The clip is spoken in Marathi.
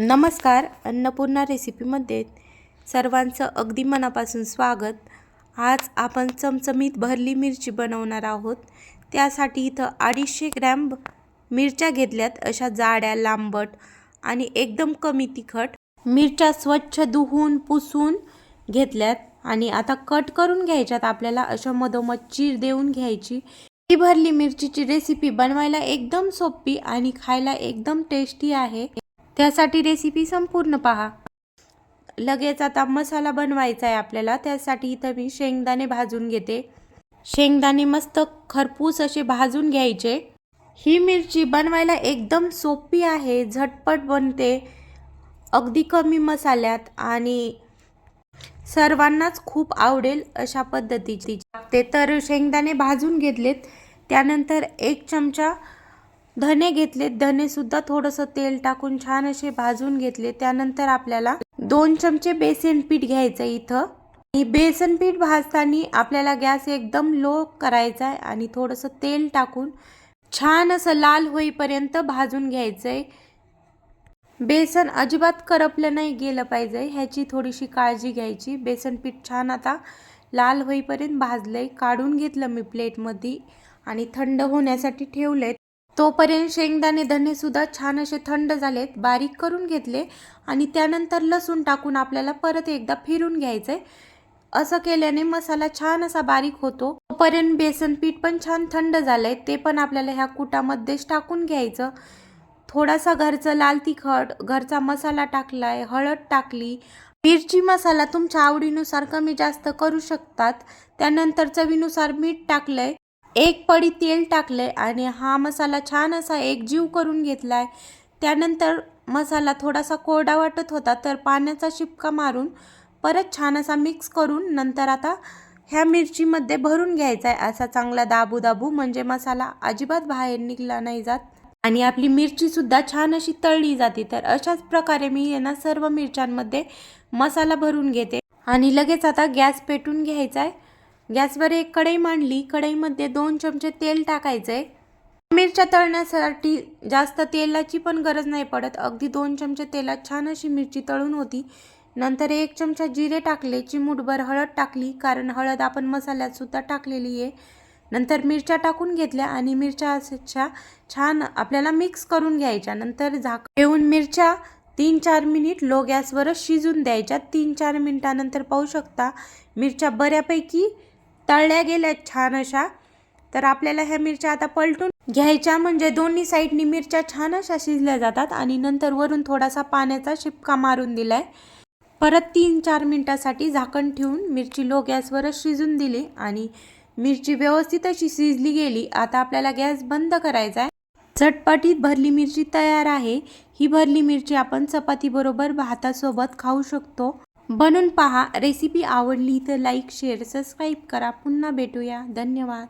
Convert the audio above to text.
नमस्कार. अन्नपूर्णा रेसिपीमध्ये सर्वांचं अगदी मनापासून स्वागत. आज आपण चमचमीत भरली मिरची बनवणार आहोत. त्यासाठी इथं 250 ग्रॅम मिरच्या घेतल्यात, अशा जाड्या लांबट आणि एकदम कमी तिखट. मिरच्या स्वच्छ धुवून पुसून घेतल्यात आणि आता कट करून घ्यायच्यात. आपल्याला अशा मधोमध चीर देऊन घ्यायची. ही भरली मिरचीची रेसिपी बनवायला एकदम सोपी आणि खायला एकदम टेस्टी आहे. त्यासाठी रेसिपी संपूर्ण पहा. लगेच आता मसाला बनवायचा आहे आपल्याला. त्यासाठी इथं मी शेंगदाणे भाजून घेते. शेंगदाणे मस्त खरपूस असे भाजून घ्यायचे. ही मिरची बनवायला एकदम सोपी आहे, झटपट बनते, अगदी कमी मसाल्यात आणि सर्वांनाच खूप आवडेल अशा पद्धतीची. ते तर शेंगदाणे भाजून घेतलेत. त्यानंतर 1 चमचा धने घेतलेत. धने सुद्धा थोडंसं तेल टाकून छान असे भाजून घेतले. त्यानंतर आपल्याला 2 चमचे बेसन पीठ घ्यायचं इथं. आणि बेसन पीठ भाजताना आपल्याला गॅस एकदम लो करायचा आहे आणि थोडंसं तेल टाकून छान असं लाल होईपर्यंत भाजून घ्यायचंय. बेसन अजिबात करपलं नाही गेलं पाहिजे, ह्याची थोडीशी काळजी घ्यायची. बेसन पीठ छान आता लाल होईपर्यंत भाजलंय. काढून घेतलं मी प्लेटमध्ये आणि थंड होण्यासाठी ठेवलंय. तोपर्यंत शेंगदाणे धने सुद्धा छान असे थंड झालेत. बारीक करून घेतले आणि त्यानंतर लसूण टाकून आपल्याला परत एकदा फिरून घ्यायचंय. असं केल्याने मसाला छान असा बारीक होतो. तोपर्यंत बेसन पीठ पण छान थंड झालंय, ते पण आपल्याला ह्या कुटामध्येच टाकून घ्यायचं. थोडासा घरचं लाल तिखट, घरचा मसाला टाकलाय, हळद टाकली. मिरची मसाला तुमच्या आवडीनुसार कमी जास्त करू शकतात. त्यानंतर चवीनुसार मीठ टाकलंय. 1 पडी तेल टाकले आणि हा मसाला छान असा एकजीव करून घेतलाय. त्यानंतर मसाला थोडासा कोरडा वाटत होता, तर पाण्याचा शिपका मारून परत छान असा मिक्स करून नंतर आता ह्या मिरचीमध्ये भरून घ्यायचा आहे. असा चांगला दाबू दाबू, म्हणजे मसाला अजिबात बाहेर निघला नाही जात आणि आपली मिरची सुद्धा छान अशी तळली जाते. तर अशाच प्रकारे मी यांना सर्व मिरच्यांमध्ये मसाला भरून घेते आणि लगेच आता गॅस पेटून घ्यायचा आहे. गॅसवर एक कढई मांडली. कढईमध्ये 2 चमचे तेल टाकायचंय. मिरच्या तळण्यासाठी जास्त तेलाची पण गरज नाही पडत. अगदी 2 चमचे तेलात छान अशी मिरची तळून होती. नंतर 1 चमचा जिरे टाकले. चिमूटभर हळद टाकली, कारण हळद आपण मसाल्यात सुद्धा टाकलेली आहे. नंतर मिरच्या टाकून घेतल्या आणि मिरच्या अशा छान आपल्याला मिक्स करून घ्यायच्या. नंतर झाकण ठेवून मिरच्या 3-4 मिनिट लो गॅसवरच शिजून द्यायच्या. 3-4 मिनिटानंतर पाहू शकता मिरच्या बऱ्यापैकी तळल्या गेल्या छान अशा. तर आपल्याला ह्या मिरच्या आता पलटून घ्यायच्या, म्हणजे दोन्ही साईडनी मिरच्या छान अशा शिजल्या जातात. आणि नंतर वरून थोडासा पाण्याचा शिपका मारून दिलाय. परत 3-4 मिनिटासाठी झाकण ठेवून मिरची लो गॅसवरच शिजून दिली आणि मिरची व्यवस्थित अशी शिजली गेली. आता आपल्याला गॅस बंद करायचा आहे. झटपटीत भरली मिरची तयार आहे. ही भरली मिरची आपण चपातीबरोबर भातासोबत खाऊ शकतो. बनवून पहा. रेसिपी आवडली तर लाईक, शेअर, सबस्क्राईब करा. पुन्हा भेटूया. धन्यवाद.